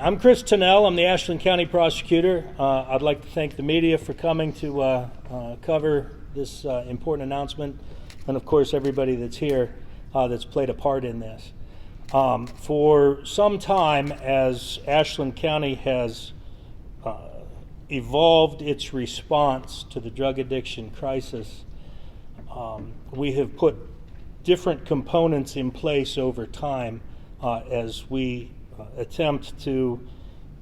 I'm Chris Tunnell. I'm the Ashland County Prosecutor. I'd like to thank the media for coming to cover this important announcement, and of course everybody that's here that's played a part in this. For some time, as Ashland County has evolved its response to the drug addiction crisis, we have put different components in place over time as we attempt to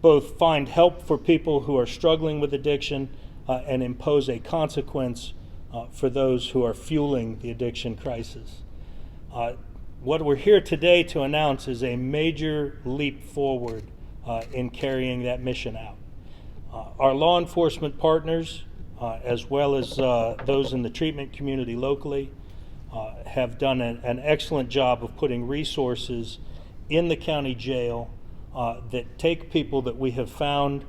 both find help for people who are struggling with addiction and impose a consequence for those who are fueling the addiction crisis. What we're here today to announce is a major leap forward in carrying that mission out. Our law enforcement partners, as well as those in the treatment community locally, have done an excellent job of putting resources in the county jail that take people that we have found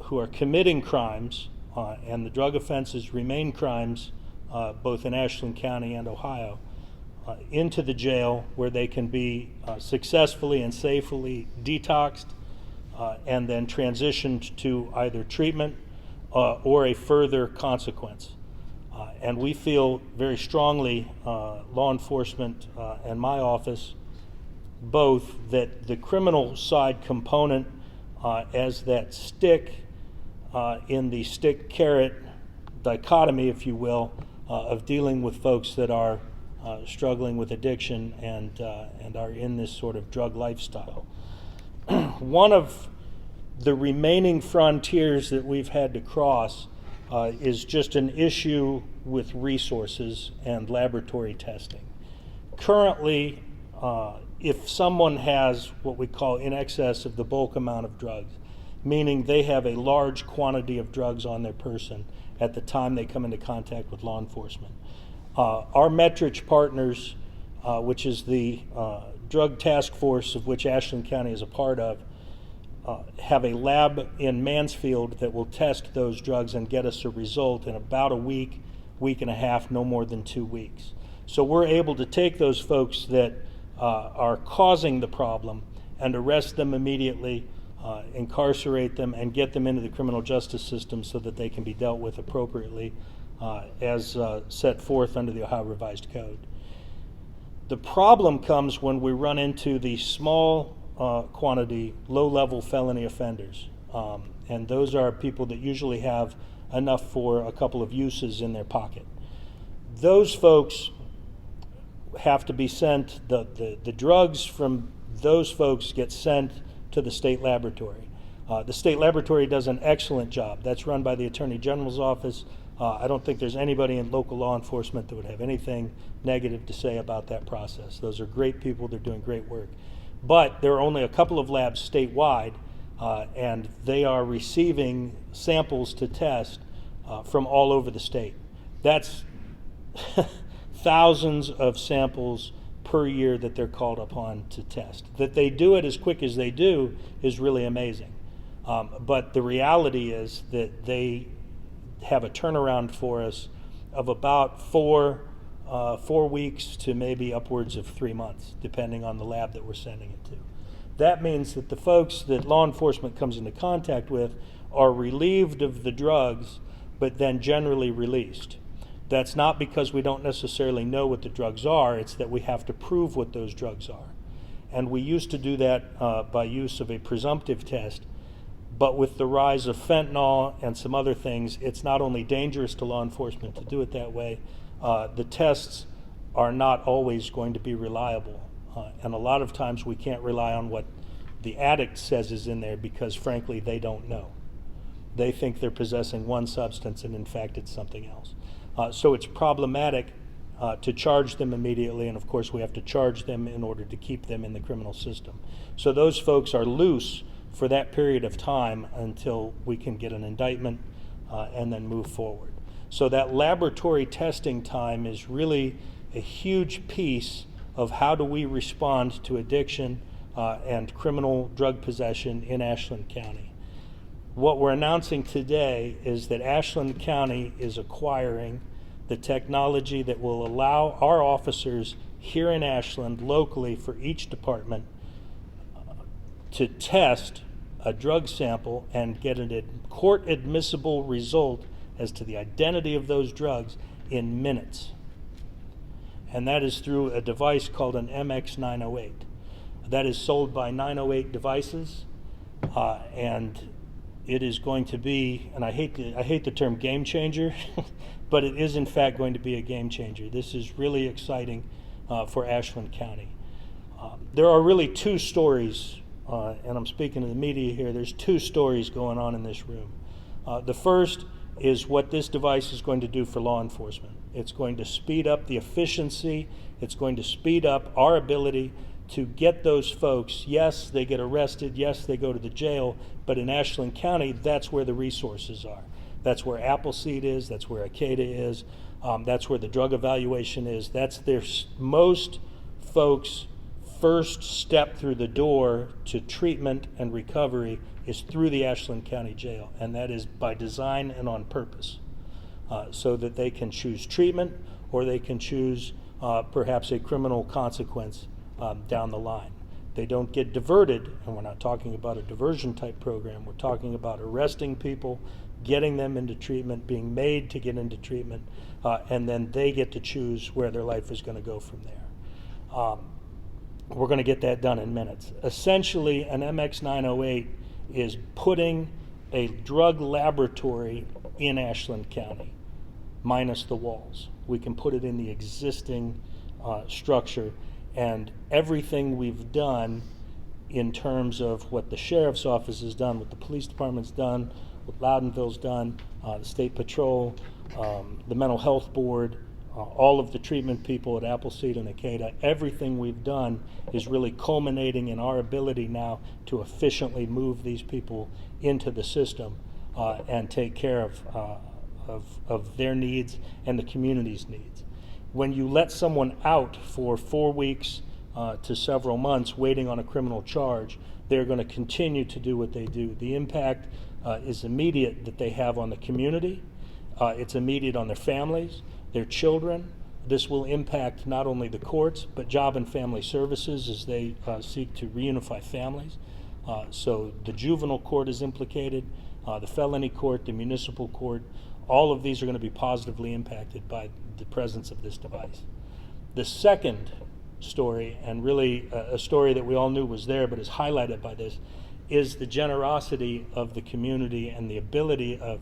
who are committing crimes, and the drug offenses remain crimes both in Ashland County and Ohio, into the jail where they can be successfully and safely detoxed and then transitioned to either treatment or a further consequence. And we feel very strongly, law enforcement and my office, both, that the criminal side component as that stick in the stick-carrot dichotomy, if you will, of dealing with folks that are struggling with addiction and are in this sort of drug lifestyle. One of the remaining frontiers that we've had to cross is just an issue with resources and laboratory testing. Currently, if someone has what we call in excess of the bulk amount of drugs, meaning they have a large quantity of drugs on their person at the time they come into contact with law enforcement, our Metrich partners, which is the drug task force of which Ashland County is a part of, have a lab in Mansfield that will test those drugs and get us a result in about a week, week and a half, no more than 2 weeks. So we're able to take those folks that are causing the problem and arrest them immediately, incarcerate them, and get them into the criminal justice system so that they can be dealt with appropriately as set forth under the Ohio Revised Code. The problem comes when we run into the small quantity, low-level felony offenders. And those are people that usually have enough for a couple of uses in their pocket. Those folks have to be sent, the drugs from those folks get sent to the state laboratory. The state laboratory does an excellent job. That's run by the Attorney General's office. I don't think there's anybody in local law enforcement that would have anything negative to say about that process. Those are great people. They're doing great work. But there are only a couple of labs statewide, and they are receiving samples to test from all over the state. That's thousands of samples per year that they're called upon to test. That they do it as quick as they do is really amazing. But the reality is that they have a turnaround for us of about 4 weeks to maybe upwards of 3 months, depending on the lab that we're sending it to. That means that the folks that law enforcement comes into contact with are relieved of the drugs, but then generally released. That's not because we don't necessarily know what the drugs are, it's that we have to prove what those drugs are. And we used to do that by use of a presumptive test, but with the rise of fentanyl and some other things, it's not only dangerous to law enforcement to do it that way, the tests are not always going to be reliable. And a lot of times we can't rely on what the addict says is in there because, frankly, they don't know. They think they're possessing one substance and, in fact, it's something else. So it's problematic to charge them immediately, and, of course, we have to charge them in order to keep them in the criminal system. So those folks are loose for that period of time until we can get an indictment and then move forward. So that laboratory testing time is really a huge piece of how do we respond to addiction and criminal drug possession in Ashland County. What we're announcing today is that Ashland County is acquiring the technology that will allow our officers here in Ashland locally for each department to test a drug sample and get a court admissible result as to the identity of those drugs in minutes. And that is through a device called an MX908. That is sold by 908 Devices, and it is going to be, and I hate the term game changer, but it is in fact going to be a game changer. This is really exciting for Ashland County. There are really two stories, and I'm speaking to the media here, there's two stories going on in this room. The first is what this device is going to do for law enforcement. It's going to speed up the efficiency, it's going to speed up our ability to get those folks. Yes, they get arrested, yes, they go to the jail, but in Ashland County, that's where the resources are. That's where Appleseed is, that's where Acada is, that's where the drug evaluation is. That's their most folks' first step through the door to treatment and recovery is through the Ashland County Jail, and that is by design and on purpose, so that they can choose treatment or they can choose perhaps a criminal consequence down the line. They don't get diverted, and we're not talking about a diversion type program. We're talking about arresting people, getting them into treatment, being made to get into treatment, and then they get to choose where their life is going to go from there. We're going to get that done in minutes. Essentially, an MX908 is putting a drug laboratory in Ashland County, minus the walls. We can put it in the existing structure, and everything we've done in terms of what the sheriff's office has done, what the police department's done, what Loudonville's done, the state patrol, the mental health board, all of the treatment people at Appleseed and Acada, everything we've done is really culminating in our ability now to efficiently move these people into the system and take care of their needs and the community's needs. When you let someone out for 4 weeks to several months waiting on a criminal charge, they're going to continue to do what they do. The impact is immediate that they have on the community. It's immediate on their families, their children. This will impact not only the courts, but Job and Family Services as they seek to reunify families. So the juvenile court is implicated, the felony court, the municipal court. All of these are going to be positively impacted by the presence of this device. The second story, and really a story that we all knew was there but is highlighted by this, is the generosity of the community and the ability of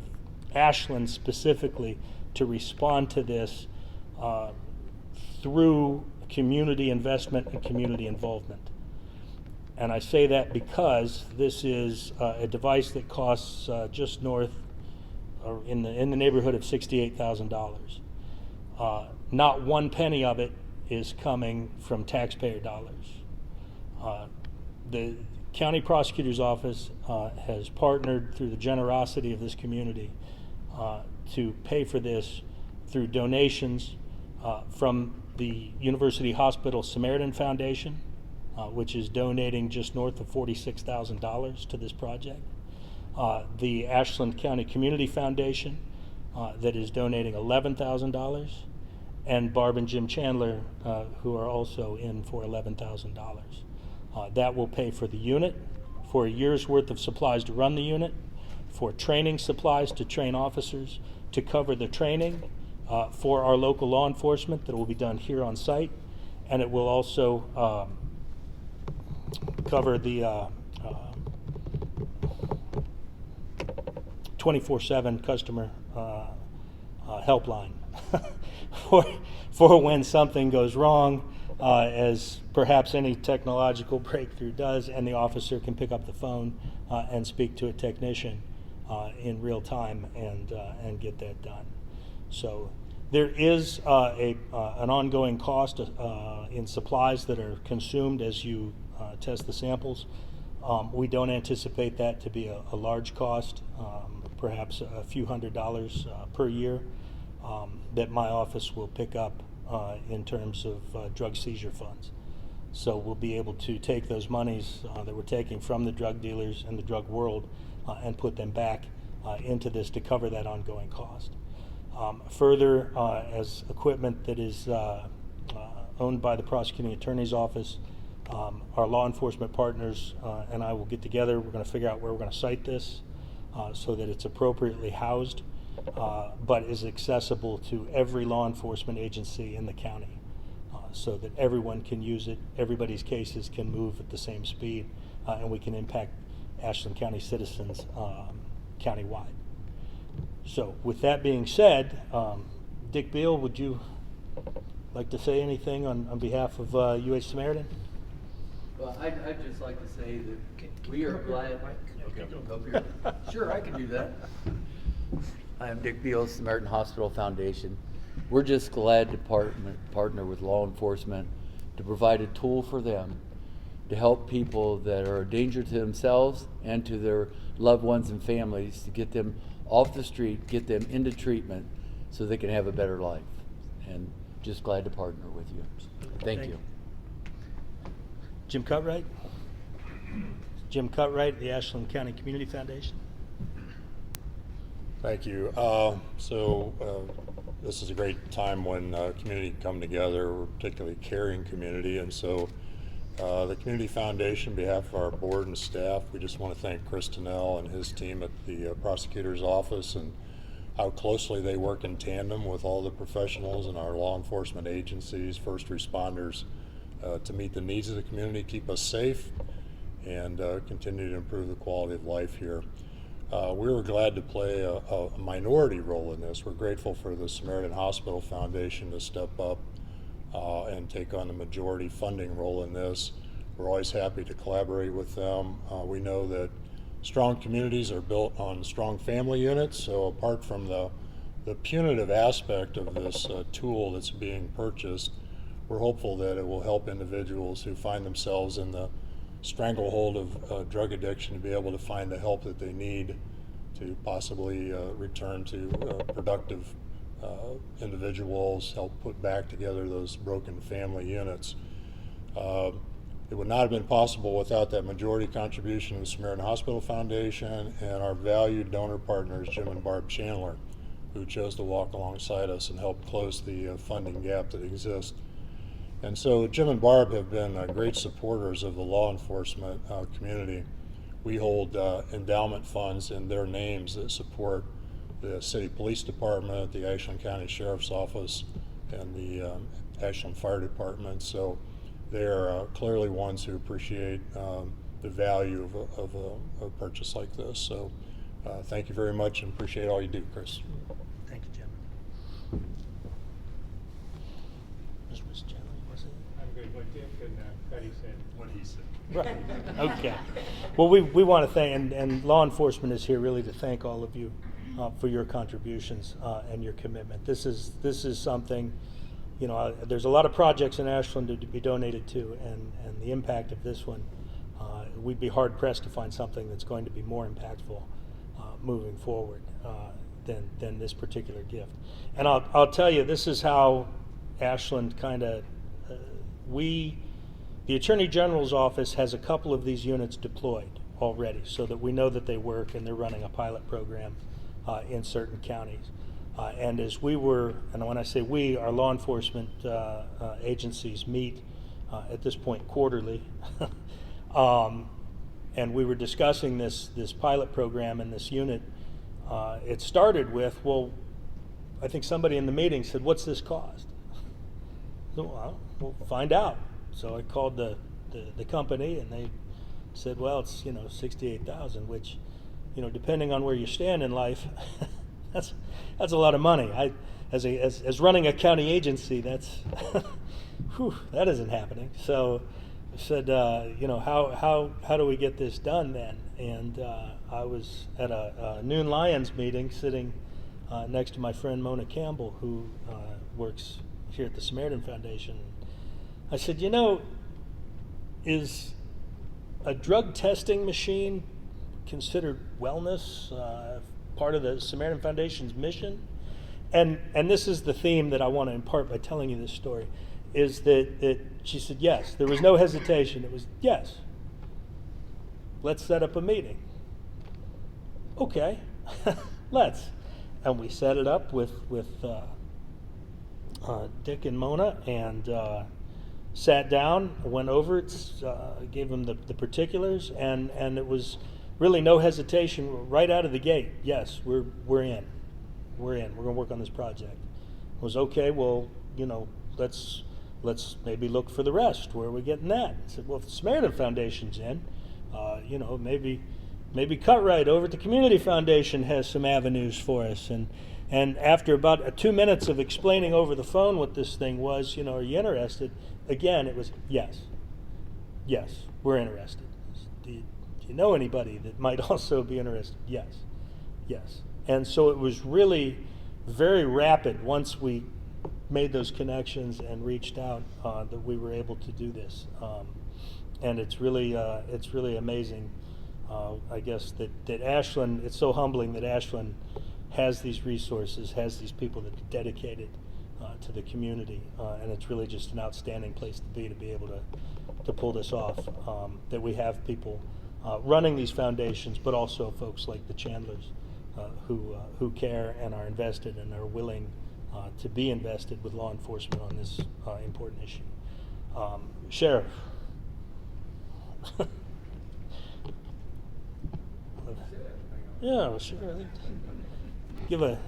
Ashland specifically to respond to this through community investment and community involvement. And I say that because this is a device that costs just north, or in the neighborhood of $68,000. Not one penny of it is coming from taxpayer dollars. The county prosecutor's office has partnered through the generosity of this community to pay for this through donations from the University Hospital Samaritan Foundation, which is donating just north of $46,000 to this project. The Ashland County Community Foundation that is donating $11,000, and Barb and Jim Chandler who are also in for $11,000. That will pay for the unit, for a year's worth of supplies to run the unit, for training supplies to train officers, to cover the training for our local law enforcement that will be done here on site, and it will also cover the 24/7 customer helpline for when something goes wrong, as perhaps any technological breakthrough does, and the officer can pick up the phone and speak to a technician in real time and get that done. So there is an ongoing cost in supplies that are consumed as you test the samples. We don't anticipate that to be a large cost, perhaps a few $100s per year that my office will pick up in terms of drug seizure funds. So we'll be able to take those monies that we're taking from the drug dealers and the drug world and put them back into this to cover that ongoing cost. Further, as equipment that is owned by the prosecuting attorney's office, Our law enforcement partners and I will get together. We're going to figure out where we're going to site this so that it's appropriately housed, but is accessible to every law enforcement agency in the county, so that everyone can use it, everybody's cases can move at the same speed, and we can impact Ashland County citizens countywide. So with that being said, Dick Beal, would you like to say anything on behalf of UH Samaritan? Well, I'd just like to say that we are glad. Okay, up here. Sure, I can do that. I am Dick Beal, Samaritan Hospital Foundation. We're just glad to partner with law enforcement to provide a tool for them to help people that are a danger to themselves and to their loved ones and families, to get them off the street, get them into treatment so they can have a better life. And just glad to partner with you. Thank you. Jim Cutright. Jim Cutright, the Ashland County Community Foundation. Thank you. This is a great time when community come together. We're a particularly caring community, and so the Community Foundation, on behalf of our board and staff, we just want to thank Chris Tunnell and his team at the prosecutor's office, and how closely they work in tandem with all the professionals in our law enforcement agencies, first responders, to meet the needs of the community, keep us safe, and continue to improve the quality of life here. We were glad to play a minority role in this. We're grateful for the Samaritan Hospital Foundation to step up and take on the majority funding role in this. We're always happy to collaborate with them. We know that strong communities are built on strong family units, so apart from the punitive aspect of this tool that's being purchased, we're hopeful that it will help individuals who find themselves in the stranglehold of drug addiction to be able to find the help that they need to possibly return to productive individuals, help put back together those broken family units. It would not have been possible without that majority contribution of the Samaritan Hospital Foundation and our valued donor partners, Jim and Barbara Chandler, who chose to walk alongside us and help close the funding gap that exists. And so Jim and Barb have been great supporters of the law enforcement community. We hold endowment funds in their names that support the City Police Department, the Ashland County Sheriff's Office, and the Ashland Fire Department. So they're clearly ones who appreciate the value of a purchase like this. So thank you very much and appreciate all you do, Chris. Thank you, Jim. Mr. Chandler, was it? I'm good. What Dick and Cuddy said. What he said. Right. Okay. Well, we want to thank, and law enforcement is here really to thank all of you for your contributions and your commitment. This is something, you know, there's a lot of projects in Ashland to be donated to, and the impact of this one, we'd be hard pressed to find something that's going to be more impactful moving forward than this particular gift. And I'll tell you, this is how Ashland kind of the Attorney General's office has a couple of these units deployed already, so that we know that they work, and they're running a pilot program in certain counties. And as we were, and when I say we, our law enforcement agencies meet at this point quarterly, and we were discussing this pilot program and this unit. It started with, well, I think somebody in the meeting said, "What's this cost?" So, well, we'll find out. So I called the company, and they said, well, it's, you know, $68,000, which, you know, depending on where you stand in life, that's a lot of money. As running a county agency, that's whew, that isn't happening. So I said, you know, how do we get this done then? And I was at a Noon Lions meeting, sitting next to my friend Mona Campbell, who works here at the Samaritan Foundation. I said, you know, is a drug testing machine considered wellness, part of the Samaritan Foundation's mission? And this is the theme that I want to impart by telling you this story, is that she said yes. There was no hesitation. It was yes. Let's set up a meeting. Okay, let's. And we set it up with Dick and Mona, and sat down, went over it, gave them the particulars, and it was really no hesitation right out of the gate. Yes, we're in. We're going to work on this project. It was okay. Well, let's maybe look for the rest. Where are we getting that? I said, well, if the Samaritan Foundation's in, maybe Cutright over at the Community Foundation has some avenues for us. And after about 2 minutes of explaining over the phone what this thing was, are you interested? Again, it was yes, we're interested. Do you know anybody that might also be interested? Yes. And so it was really very rapid once we made those connections and reached out that we were able to do this. And it's really amazing. I guess that Ashland, it's so humbling that Ashland has these resources, has these people that are dedicated to the community, and it's really just an outstanding place to be able to pull this off. That we have people running these foundations, but also folks like the Chandlers who care and are invested and are willing to be invested with law enforcement on this important issue. Sheriff. Yeah, sure. Give a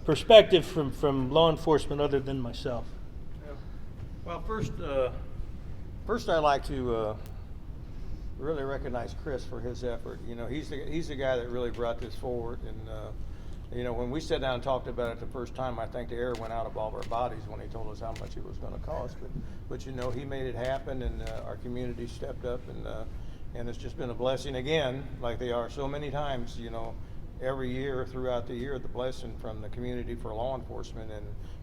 perspective from law enforcement other than myself. Yeah. Well, first I'd like to really recognize Chris for his effort. He's the guy that really brought this forward. And when we sat down and talked about it the first time, I think the air went out of all of our bodies when he told us how much it was going to cost. But he made it happen, and our community stepped up, and it's just been a blessing again, like they are so many times. Every year throughout the year, the blessing from the community for law enforcement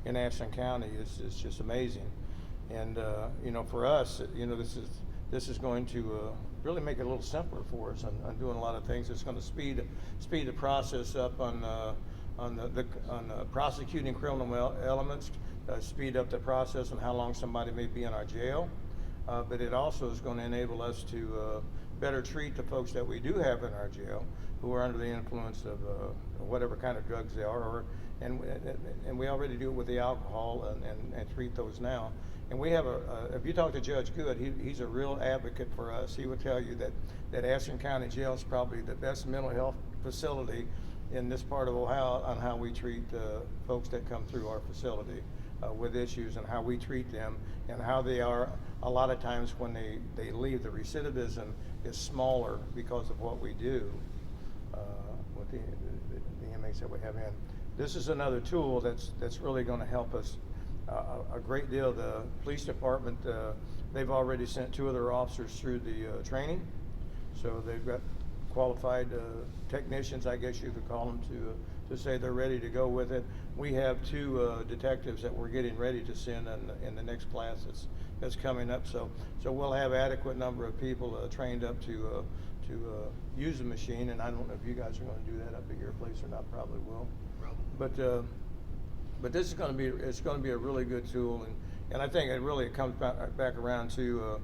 in Ashland County is just amazing. And for us, this is going to really make it a little simpler for us on doing a lot of things. It's going to speed the process up on prosecuting criminal elements, speed up the process on how long somebody may be in our jail. But it also is going to enable us to better treat the folks that we do have in our jail who are under the influence of whatever kind of drugs they are, and we already do it with the alcohol and treat those now. And we have if you talk to Judge Good, he's a real advocate for us. He would tell you that Ashland County Jail is probably the best mental health facility in this part of Ohio on how we treat folks that come through our facility with issues, and how we treat them, and how they are a lot of times when they leave. The recidivism is smaller because of what we do with the inmates that we have in. This is another tool that's really going to help us a great deal. The police department, they've already sent 2 of their officers through the training, so they've got qualified technicians, I guess you could call them, to say they're ready to go with it. We have 2 detectives that we're getting ready to send in the next class that's coming up. So we'll have adequate number of people trained up to use the machine. And I don't know if you guys are going to do that up at your place or not. Probably will. But this is going to be a really good tool, and I think it really comes back around to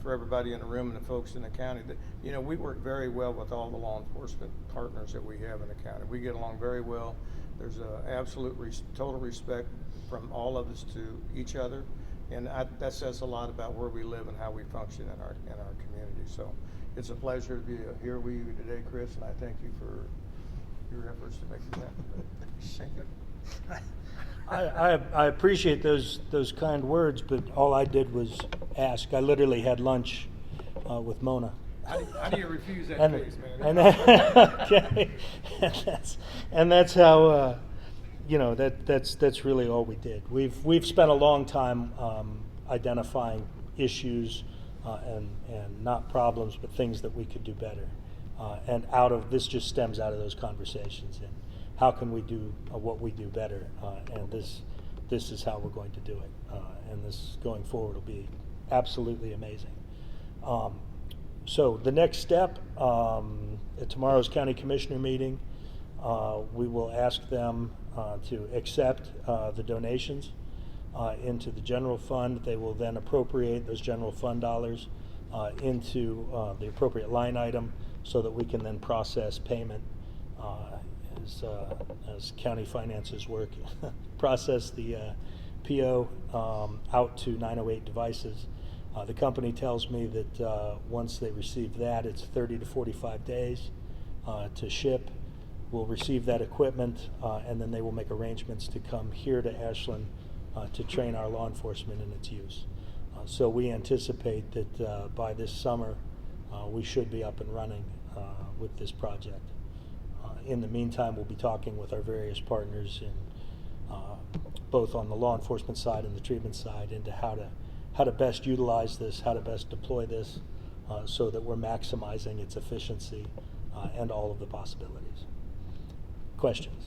for everybody in the room and the folks in the county that we work very well with all the law enforcement partners that we have in the county. We get along very well. There's absolute total respect from all of us to each other, and that says a lot about where we live and how we function in our community. So it's a pleasure to be here with you today, Chris, and I thank you for your efforts to make it happen. Thank you. I appreciate those kind words, but all I did was ask. I literally had lunch with Mona. How do you refuse that And, face, man? and that, okay, and that's how that's really all we did. We've spent a long time identifying issues and not problems, but things that we could do better. And out of this just stems out of those conversations. And how can we do what we do better? And this is how we're going to do it. And this going forward will be absolutely amazing. So the next step at tomorrow's county commissioner meeting, we will ask them to accept the donations into the general fund. They will then appropriate those general fund dollars into the appropriate line item so that we can then process payment as county finances work, process the PO out to 908 Devices. The company tells me that once they receive that, it's 30 to 45 days to ship. We'll receive that equipment, and then they will make arrangements to come here to Ashland to train our law enforcement in its use. So we anticipate that by this summer, we should be up and running with this project. In the meantime, we'll be talking with our various partners in both on the law enforcement side and the treatment side into how to best utilize this, how to best deploy this, so that we're maximizing its efficiency and all of the possibilities. Questions?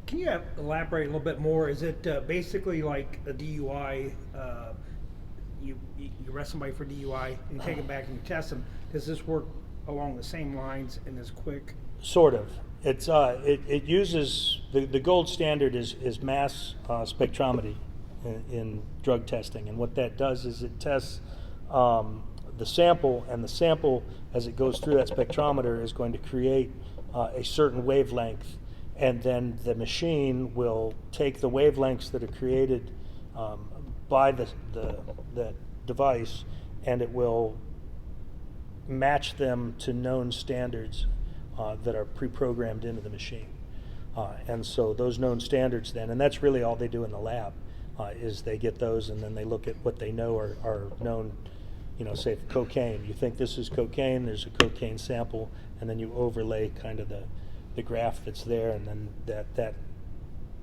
Can you elaborate a little bit more? Is it basically like a DUI? You arrest somebody for DUI and you take them back and you test them. Does this work along the same lines and is quick? Sort of. It uses the gold standard is mass spectrometry in drug testing, and what that does is it tests the sample, and the sample as it goes through that spectrometer is going to create a certain wavelength, and then the machine will take the wavelengths that are created by the device, and it will match them to known standards that are pre-programmed into the machine. And so those known standards then, and that's really all they do in the lab, is they get those and then they look at what they know are known, say for cocaine. You think this is cocaine, there's a cocaine sample, and then you overlay kind of the graph that's there, and then that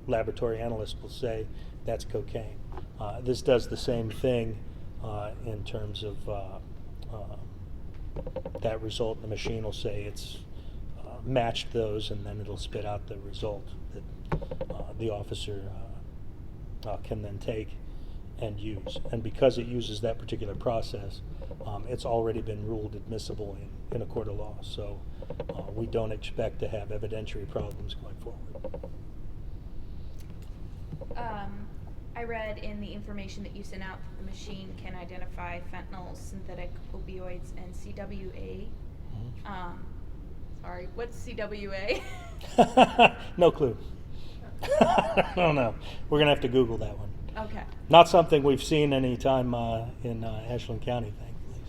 laboratory analyst will say that's cocaine. This does the same thing in terms of that result. The machine will say it's matched those, and then it'll spit out the result that the officer can then take and use. And because it uses that particular process, it's already been ruled admissible in a court of law. So we don't expect to have evidentiary problems going forward. I read in the information that you sent out that the machine can identify fentanyl, synthetic opioids, and CWA. Sorry, what's CWA? No clue. I don't know. We're going to have to Google that one. Okay. Not something we've seen any time in Ashland County, thankfully.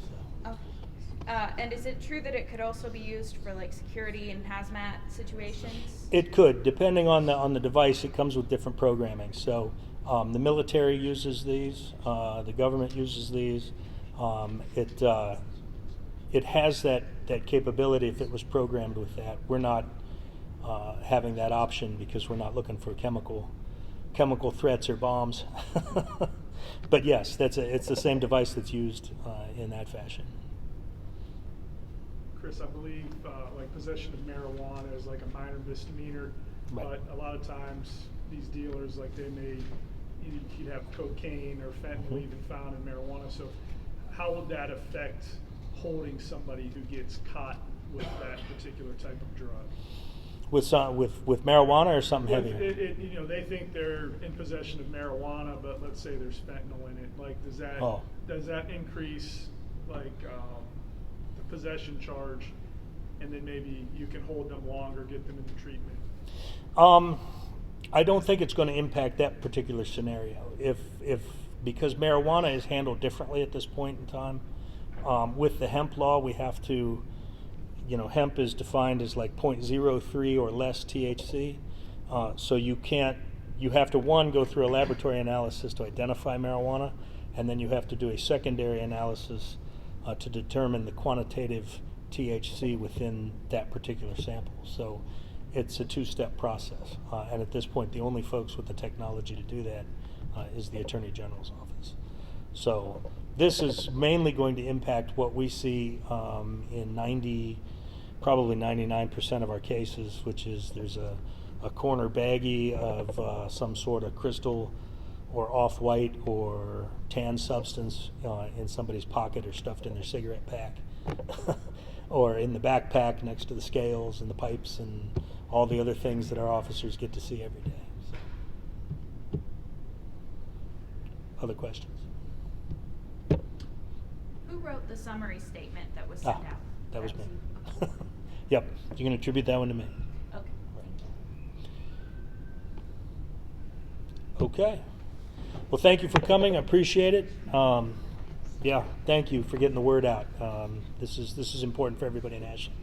So. Okay. And is it true that it could also be used for like security and hazmat situations? It could, depending on the device. It comes with different programming. So the military uses these. The government uses these. It has that capability if it was programmed with that. We're not having that option because we're not looking for chemical threats or bombs. But yes, it's the same device that's used in that fashion. Chris, I believe like possession of marijuana is like a minor misdemeanor, Right. but a lot of times these dealers, like you'd have cocaine or fentanyl even found in marijuana. So how would that affect holding somebody who gets caught with that particular type of drug? With marijuana or something heavier? They think they're in possession of marijuana, but let's say there's fentanyl in it. Like, does that increase like the possession charge, and then maybe you can hold them longer, get them into treatment? I don't think it's going to impact that particular scenario. Because marijuana is handled differently at this point in time. With the hemp law, we have to, hemp is defined as like 0.03 or less THC. So you have to, one, go through a laboratory analysis to identify marijuana, and then you have to do a secondary analysis to determine the quantitative THC within that particular sample. So it's a two-step process. And at this point, the only folks with the technology to do that is the Attorney General's office. So this is mainly going to impact what we see in probably 99% of our cases, which is there's a corner baggie of some sort of crystal or off-white or tan substance in somebody's pocket or stuffed in their cigarette pack or in the backpack next to the scales and the pipes and all the other things that our officers get to see every day. So. Other questions? Who wrote the summary statement that was sent out? That was me. you. Yep, you can attribute that one to me. Okay. Okay. Well, thank you for coming. I appreciate it. Yeah, thank you for getting the word out. This is important for everybody in Ashland.